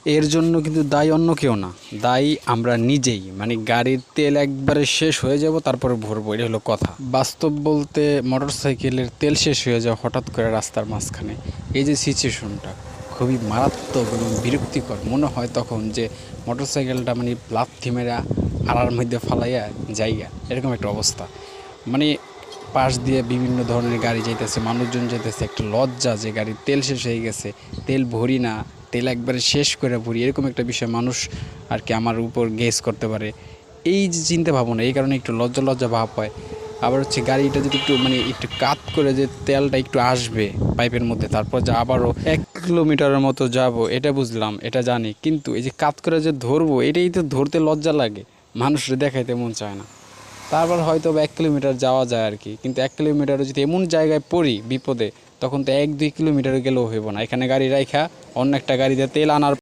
এর জন্য কিন্তু দায়ী অন্য কেউ না, দায়ী আমরা নিজেই। মানে গাড়ির তেল একবারে শেষ হয়ে যাব তারপরে ভরবো, এটা হলো কথা। বাস্তব বলতে মোটর সাইকেলের তেল শেষ হয়ে যাওয়া হঠাৎ করে রাস্তার মাঝখানে, এই যে সিচুয়েশনটা খুবই মারাত্মক এবং বিরক্তিকর মনে হয় তখন, যে মোটর সাইকেলটা মানে লাথি মেরা আড়ার মধ্যে ফালাইয়া জায়গা, এরকম একটা অবস্থা। মানে পাশ দিয়ে বিভিন্ন ধরনের গাড়ি যাইতেছে, মানুষজন যাইতেছে, একটা লজ্জা যে গাড়ির তেল শেষ হয়ে গেছে, তেল ভরি না, তেল একবারে শেষ করে ভরি, এরকম একটা বিষয় মানুষ আর কি আমার উপর গেস করতে পারে। এই যে চিন্তা ভাবনা, এই কারণে একটু লজ্জা লজ্জা ভাব হয়। আবার হচ্ছে গাড়িটা যদি একটু মানে একটু কাত করে যে তেলটা একটু আসবে পাইপের মধ্যে, তারপর যে আবারও 1 কিলোমিটারের মতো যাব, এটা বুঝলাম, এটা জানি, কিন্তু এই যে কাত করে যে ধরবো, এটাই তো ধরতে লজ্জা লাগে, মানুষের দেখাইতে মন চায় না। তারপর হয়তো 1 কিলোমিটার যাওয়া যায় আর কি, কিন্তু 1 কিলোমিটারে যদি এমন জায়গায় পড়ি বিপদে, তখন তো 1-2 কিলোমিটার গেলেও হইব না, এখানে গাড়ি রাইখা অন্য একটা গাড়িতে তেল আনার